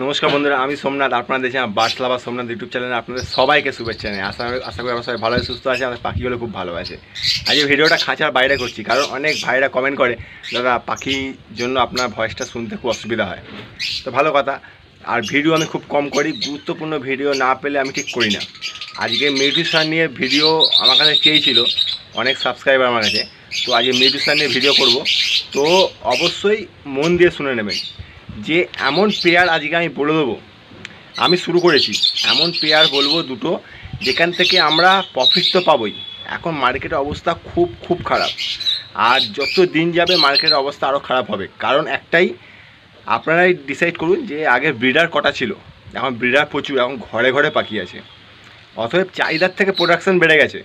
নমস্কার বন্ধুরা, আমি সোমনাথ। আপনারা দেখছেন বার্ডস লাভার সোমনাথ ইউটিউব চ্যানেলে আপনাদের সবাইকে শুভেচ্ছা জানাই। আশা করি আমরা সবাই ভালো সুস্থ আছে, আমাদের পাখিগুলো খুব ভালো আছে। আজকে ভিডিওটা খাঁচার বাইরে করছি, কারণ অনেক ভাইরা কমেন্ট করে দাদা পাখির জন্য আপনার ভয়েসটা শুনতে খুব অসুবিধা হয়। তো ভালো কথা। আর ভিডিও আমি খুব কম করি, গুরুত্বপূর্ণ ভিডিও না পেলে আমি ঠিক করি না। আজকে মিউটিশন নিয়ে ভিডিও আমার কাছে চেয়েছিল অনেক সাবস্ক্রাইবার আমার কাছে, তো আজকে মিউটিশন নিয়ে ভিডিও করব। তো অবশ্যই মন দিয়ে শুনে নেবেন যে এমন পেয়ার আজকে আমি বলে দেবো, আমি শুরু করেছি এমন পেয়ার বলবো দুটো যেখান থেকে আমরা প্রফিট তো পাবোই। এখন মার্কেটের অবস্থা খুব খুব খারাপ, আর যত দিন যাবে মার্কেটের অবস্থা আরও খারাপ হবে। কারণ একটাই, আপনারাই ডিসাইড করুন যে আগে ব্রিডার কটা ছিল, এখন ব্রিডার প্রচুর, এখন ঘরে ঘরে পাখি আছে। অতএব চাহিদার থেকে প্রোডাকশান বেড়ে গেছে,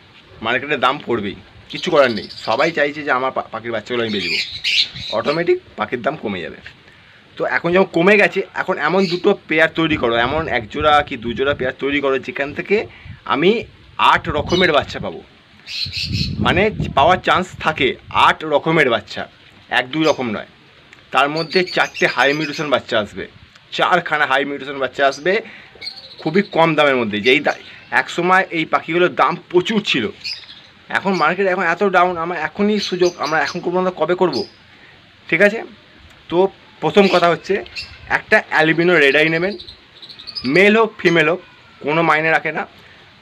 মার্কেটে দাম পড়বেই, কিছু করার নেই। সবাই চাইছে যে আমার পাখির বাচ্চাগুলো আমি বেচবো, অটোমেটিক পাখির দাম কমে যাবে। তো এখন যখন কমে গেছে, এখন এমন দুটো পেয়ার তৈরি করো, এমন এক জোড়া কি দু জোড়া পেয়ার তৈরি করো যেখান থেকে আমি 8 রকমের বাচ্চা পাবো। মানে পাওয়ার চান্স থাকে 8 রকমের বাচ্চা, 1-2 রকম নয়। তার মধ্যে 4টে হাই মিউটেশন বাচ্চা আসবে, 4খানা হাই মিউটেশন বাচ্চা আসবে খুবই কম দামের মধ্যে। যেই এক সময় এই পাখিগুলোর দাম প্রচুর ছিল, এখন মার্কেট এখন এত ডাউন। আমার এখনই সুযোগ, আমরা এখন করবো না, কবে করব? ঠিক আছে। তো প্রথম কথা হচ্ছে, একটা অ্যালবিনো রেড আই নেবেন, মেল হোক ফিমেল হোক কোনো মাইনে রাখে না।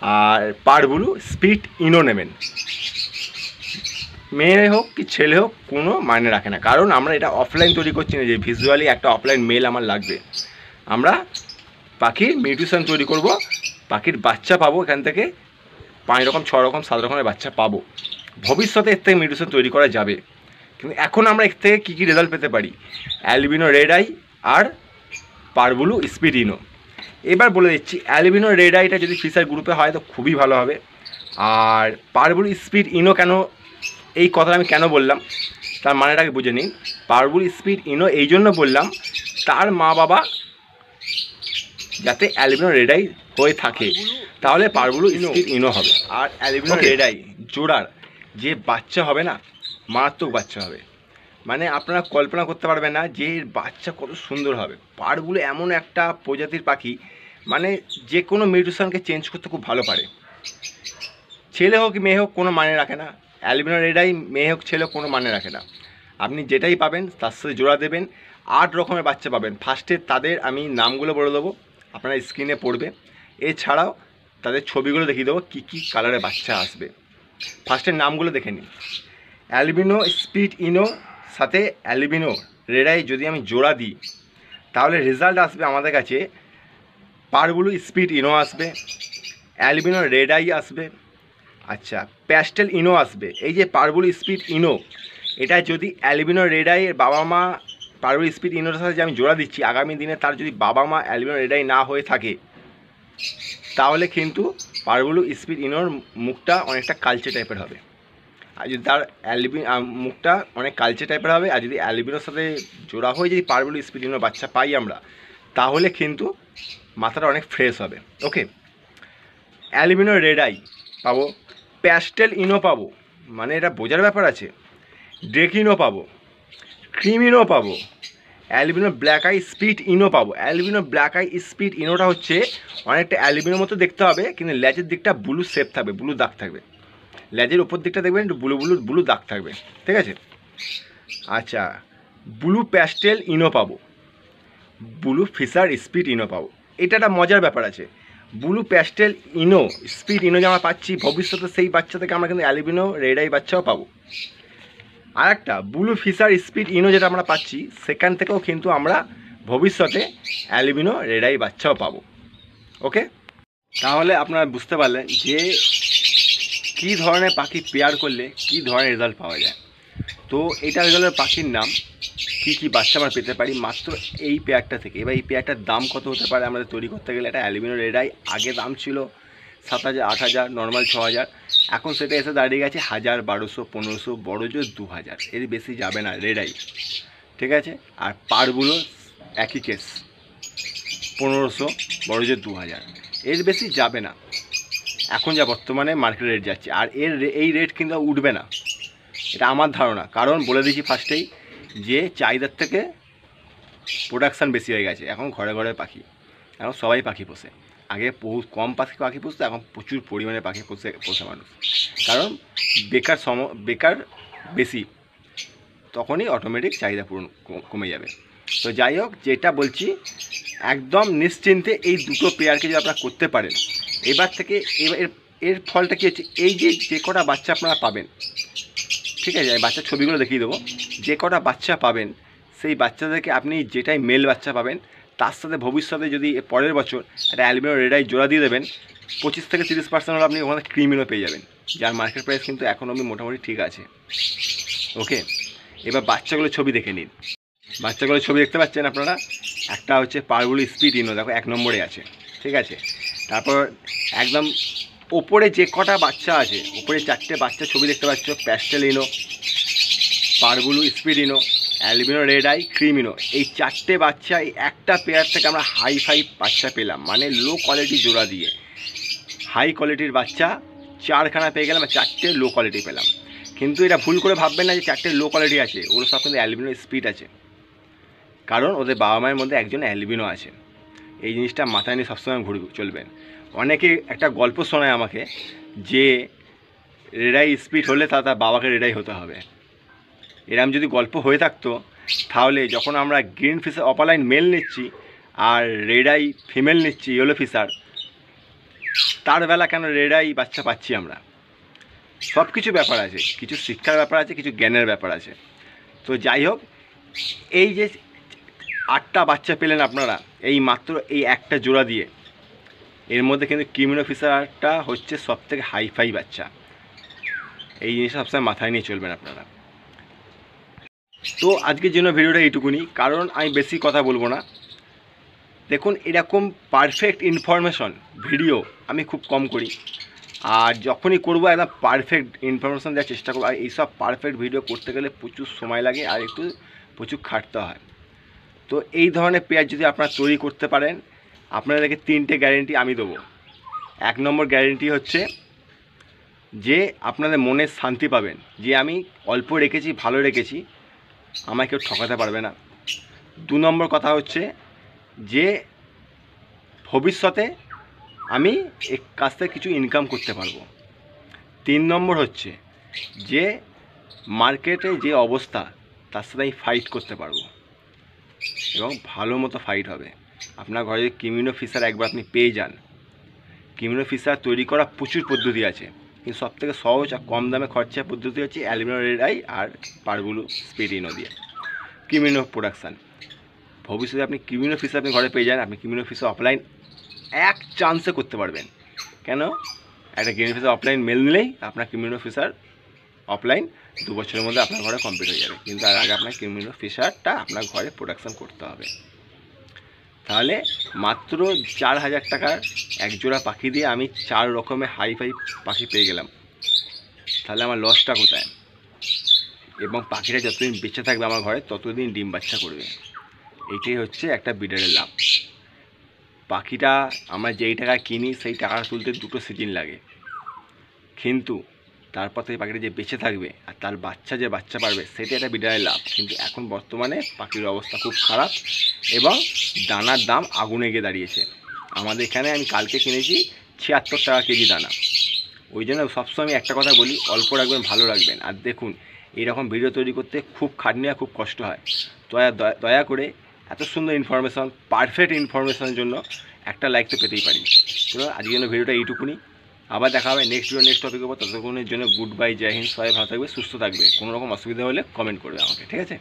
আর পারবুলু স্পিট ইনো নেবেন, মেয়ে হোক কি ছেলে হোক কোনো মাইনে রাখে না। কারণ আমরা এটা অফলাইন তৈরি করছি না যে ভিজুয়ালি একটা অফলাইন মেল আমার লাগবে। আমরা পাখির মিউটেশন তৈরি করব, পাখির বাচ্চা পাবো এখান থেকে 5 রকম 6 রকম 7 রকমের বাচ্চা পাবো। ভবিষ্যতে এর থেকে মিউটেশন তৈরি করা যাবে, কিন্তু এখন আমরা এর থেকে কী কী রেজাল্ট পেতে পারি? অ্যালবিনো রেড আই আর পারবুলু স্পিড ইনো। এবার বলে দিচ্ছি, অ্যালবিনো রেড আইটা যদি ফিশার গ্রুপে হয় তো খুবই ভালো হবে। আর পারবুলু স্পিড ইনো কেন, এই কথাটা আমি কেন বললাম তার মানেটাকে বুঝে নিন। পারবুলু স্পিড ইনো এই জন্য বললাম, তার মা বাবা যাতে অ্যালবিনো রেড আই হয়ে থাকে, তাহলে পারবুলু স্পিড ইনো হবে। আর অ্যালবিনো রেড আই জোড়ার যে বাচ্চা হবে না, মারাত্মক বাচ্চা হবে। মানে আপনারা কল্পনা করতে পারবেন না যে এর বাচ্চা কত সুন্দর হবে। পারগুলো এমন একটা প্রজাতির পাখি, মানে যে কোনো মিউটেশনকে চেঞ্জ করতে খুব ভালো পারে। ছেলে হোক মেয়ে হোক কোনো মানে রাখে না, অ্যালবিনো রেড আই মেয়ে হোক ছেলে হোক কোনো মানে রাখে না। আপনি যেটাই পাবেন তার সাথে জোড়া দেবেন, 8 রকমের বাচ্চা পাবেন। ফার্স্টে তাদের আমি নামগুলো বলে দেবো, আপনারা স্ক্রিনে পড়বে। এছাড়াও তাদের ছবিগুলো দেখিয়ে দেবো কী কী কালারের বাচ্চা আসবে। ফার্স্টের নামগুলো দেখে নিন। অ্যালবিনো স্পিড ইনো সাথে অ্যালবিনো রেড আই যদি আমি জোড়া দিই, তাহলে রেজাল্ট আসবে আমাদের কাছে পারবুলু স্পিড ইনো আসবে, অ্যালবিনো রেড আই আসবে, আচ্ছা প্যাস্টেল ইনো আসবে। এই যে পারবুলু স্পিড ইনো, এটা যদি অ্যালবিনো রেড আইয়ের বাবা মা পারবুলু স্পিড ইনোর সাথে যে আমি জোড়া দিচ্ছি, আগামী দিনে তার যদি বাবা মা অ্যালবিনো রেড আই না হয়ে থাকে, তাহলে কিন্তু পারবুলু স্পিড ইনোর মুখটা অনেকটা কালচে টাইপের হবে। আর যদি তার মুখটা অনেক কালচে টাইপের হবে, আর যদি অ্যালবিনোর সাথে জোড়া হয়ে যদি পারবুলু স্পিড ইনোর বাচ্চা পাই আমরা, তাহলে কিন্তু মাথাটা অনেক ফ্রেশ হবে। ওকে, অ্যালবিনো রেড আই পাবো, প্যাস্টেল ইনো পাবো, মানে এটা বোঝার ব্যাপার আছে, ড্রেকিনো পাবো, ক্রিমিনো পাবো, অ্যালবিনো ব্ল্যাক আই স্পিড ইনো পাবো। অ্যালবিনো ব্ল্যাক আই স্পিড ইনোটা হচ্ছে অনেকটা অ্যালবিনোর মতো দেখতে হবে, কিন্তু লেজের দিকটা ব্লু শেপ থাকবে, ব্লু দাগ থাকবে। লেজের ওপর দিকটা দেখবেন একটু ব্লু দাগ থাকবে, ঠিক আছে। আচ্ছা, ব্লু প্যাস্টেল ইনো পাবো, ব্লু ফিশার স্পিড ইনো পাবো। এটা একটা মজার ব্যাপার আছে, ব্লু প্যাস্টেল ইনো স্পিড ইনো যে আমরা পাচ্ছি, ভবিষ্যতে সেই বাচ্চা থেকে আমরা কিন্তু অ্যালবিনো রেড আই বাচ্চাও পাবো। আর একটা ব্লু ফিশার স্পিড ইনো যেটা আমরা পাচ্ছি, সেখান থেকেও কিন্তু আমরা ভবিষ্যতে অ্যালবিনো রেড আই বাচ্চাও পাবো। ওকে, তাহলে আপনারা বুঝতে পারলেন যে কী ধরনের পাখি পেয়ার করলে কী ধরনের রেজাল্ট পাওয়া যায়। তো এটা হয়ে গেল পাখির নাম, কী কী বাচ্চা আমরা পেতে পারি মাত্র এই পেয়ারটা থেকে। এবার এই পেয়ারটার দাম কত হতে পারে আমাদের তৈরি করতে গেলে? একটা অ্যালবিনো রেড আই আগে দাম ছিল 7,000 8,000, নর্মাল 6,000, এখন সেটা এসে দাঁড়িয়ে গেছে 1,000 1,200 1,500, বড় জোর 2,000, এর বেশি যাবে না রেড আই, ঠিক আছে। আর পারগুলো একই কেস, 1,500, বড় জোর 2,000, এর বেশি যাবে না এখন যা বর্তমানে মার্কেট রেট যাচ্ছে। আর এই রেট কিন্তু উঠবে না, এটা আমার ধারণা। কারণ বলে দিয়েছি ফার্স্টেই যে চাহিদার থেকে প্রোডাকশান বেশি হয়ে গেছে, এখন ঘরে ঘরে পাখি, এখন সবাই পাখি পোষে। আগে বহু কম পাখি পুষতো, এখন প্রচুর পরিমাণে পাখি পোষে মানুষ, কারণ বেকার বেশি, তখনই অটোমেটিক চাহিদা পূরণ কমে যাবে। তো যাই হোক, যেটা বলছি একদম নিশ্চিন্তে এই দুটো পেয়ারকে যদি আপনারা করতে পারেন, এবার থেকে এর ফলটা কী হচ্ছে, এই যে কটা বাচ্চা আপনারা পাবেন, ঠিক আছে, আমি বাচ্চার ছবিগুলো দেখিয়ে দেবো, যে কটা বাচ্চা পাবেন সেই বাচ্চাদেরকে আপনি যেটাই মেল বাচ্চা পাবেন, তার সাথে ভবিষ্যতে যদি পরের বছর একটা অ্যালবিনো রেড আই জোড়া দিয়ে দেবেন, 25 থেকে 30% হলে আপনি ওখানে ক্রিমিনো পেয়ে যাবেন, যার মার্কেট প্রাইস কিন্তু এখন অবধি মোটামুটি ঠিক আছে। ওকে, এবার বাচ্চাগুলোর ছবি দেখে নিন। বাচ্চাগুলোর ছবি দেখতে পাচ্ছেন আপনারা, একটা হচ্ছে পারবুলি স্পিড ইনো, দেখো 1 নম্বরে আছে, ঠিক আছে। তারপর একদম ওপরে যে কটা বাচ্চা আছে, ওপরে 4টে বাচ্চা ছবি দেখতে পাচ্ছ, প্যাস্টেল ইনো, পারবুলু স্পিড ইনো, অ্যালবিনো রেড আই, ক্রিমিনো, এই 4টে বাচ্চা এই একটা পেয়ার থেকে আমরা হাই বাচ্চা পেলাম, মানে লো কোয়ালিটি জোড়া দিয়ে হাই কোয়ালিটির বাচ্চা 4খানা পেয়ে গেলাম, 4টে লো কোয়ালিটি পেলাম। কিন্তু এটা ভুল করে ভাববেন না যে 4টে লো কোয়ালিটি আছে, ওগুলো সব কিন্তু অ্যালবিনো স্পিড আছে, কারণ ওদের বাবা মায়ের মধ্যে একজন অ্যালবিনো আছে। এই জিনিসটা মাথায় নিয়ে সবসময় চলবেন। অনেকে একটা গল্প শোনায় আমাকে যে রেডাই স্পিড হলে তার বাবাকে রেডাই হতে হবে। এরম যদি গল্প হয়ে থাকতো, তাহলে যখন আমরা গ্রিন ফিশার অপালাইন মেল নিচ্ছি আর রেডাই ফিমেল নিচ্ছি ইয়েলো ফিশার, তার বেলা কেন রেডাই বাচ্চা পাচ্ছি আমরা? সব কিছু ব্যাপার আছে, কিছু শিক্ষার ব্যাপার আছে, কিছু জ্ঞানের ব্যাপার আছে। তো যাই হোক, এই যে 8টা বাচ্চা পেলেন আপনারা এই মাত্র এই একটা জোড়া দিয়ে, এর মধ্যে কিন্তু ক্রিমিনো ফিশারটা হচ্ছে সবথেকে হাইফাই বাচ্চা। এই জিনিসটা সবসময় মাথায় নিয়ে চলবেন আপনারা। তো আজকের জন্য ভিডিওটা এইটুকুনি, কারণ আমি বেশি কথা বলবো না। দেখুন, এরকম পারফেক্ট ইনফরমেশন ভিডিও আমি খুব কম করি, আর যখনই করবো একদম পারফেক্ট ইনফরমেশন দেওয়ার চেষ্টা করবো। আর এইসব পারফেক্ট ভিডিও করতে গেলে প্রচুর সময় লাগে আর একটু প্রচুর খাটতে হয়। তো এই ধরনের পেয়ার যদি আপনারা তৈরি করতে পারেন, আপনাদেরকে 3টে গ্যারেন্টি আমি দেবো। 1 নম্বর গ্যারেন্টি হচ্ছে যে আপনাদের মনে শান্তি পাবেন যে আমি অল্প রেখেছি, ভালো রেখেছি, আমায় কেউ ঠকাতে পারবে না। 2 নম্বর কথা হচ্ছে যে ভবিষ্যতে আমি এক কাছ থেকে কিছু ইনকাম করতে পারবো। 3 নম্বর হচ্ছে যে মার্কেটে যে অবস্থা তার সাথে আমি ফাইট করতে পারবো, এবং ভালো মতো ফাইট হবে। আপনার ঘরে যদি ক্রিমিনো ফিশার একবার আপনি পেয়ে যান, ক্রিমিনো ফিশার তৈরি করা প্রচুর পদ্ধতি আছে, কিন্তু সবথেকে সহজ আর কম দামে খরচা পদ্ধতি হচ্ছে অ্যালবিনো রেড আই আর পারবুলু স্পিড ইনো দিয়ে ক্রিমিনো প্রোডাকশান। ভবিষ্যতে আপনি ক্রিমিনো ফিশার আপনি ঘরে পেয়ে যান, আপনি ক্রিমিনো ফিশার অফলাইন এক চান্সে করতে পারবেন। কেন? একটা ক্রিমিনো ফিশার অফলাইন মেল নিলেই আপনার ক্রিমিনো ফিশার অফলাইন 2 বছরের মধ্যে আপনার ঘরে কমপ্লিট হয়ে যাবে, কিন্তু তার আগে আপনার ক্রিমিনো ফিশারটা আপনার ঘরে প্রোডাকশান করতে হবে। তাহলে মাত্র 4000 টাকার একজোড়া পাখি দিয়ে আমি 4 রকমের হাইফাই পাখি পেয়ে গেলাম। তাহলে আমার লসটা কোথায়? এবং পাখিটা যতদিন বেঁচে থাকবে আমার ঘরে ততদিন ডিম বাচ্চা করবে। এইটাই হচ্ছে একটা বিডারের লাভ। পাখিটা আমরা যেই টাকায় কিনি সেই টাকা তুলতে 2টো সিজন লাগে, কিন্তু তারপর থেকে পাখিটা যে বেঁচে থাকবে আর তার যে বাচ্চা পারবে সেটা একটা বিডারের লাভ। কিন্তু এখন বর্তমানে পাখির অবস্থা খুব খারাপ এবং দানার দাম আগুনে গিয়ে দাঁড়িয়েছে। আমাদের এখানে আমি কালকে কিনেছি 76 টাকা কেজি দানা। ওই জন্য সবসময় আমি একটা কথা বলি, অল্প রাখবেন, ভালো রাখবেন। আর দেখুন, এইরকম ভিডিও তৈরি করতে খুব খাটনি আর খুব কষ্ট হয়। দয়া করে এত সুন্দর ইনফরমেশন, পারফেক্ট ইনফরমেশনের জন্য একটা লাইক তো পেতেই পারি। তো আজকের জন্য ভিডিওটা এইটুকুনি, আবার দেখা হবে নেক্সট টপিকের উপর। ততক্ষণের জন্য গুড বাই, জয় হিন্দ, সবাই ভালো থাকবে, সুস্থ থাকবে। কোনো রকম অসুবিধা হলে কমেন্ট করবে আমাকে, ঠিক আছে?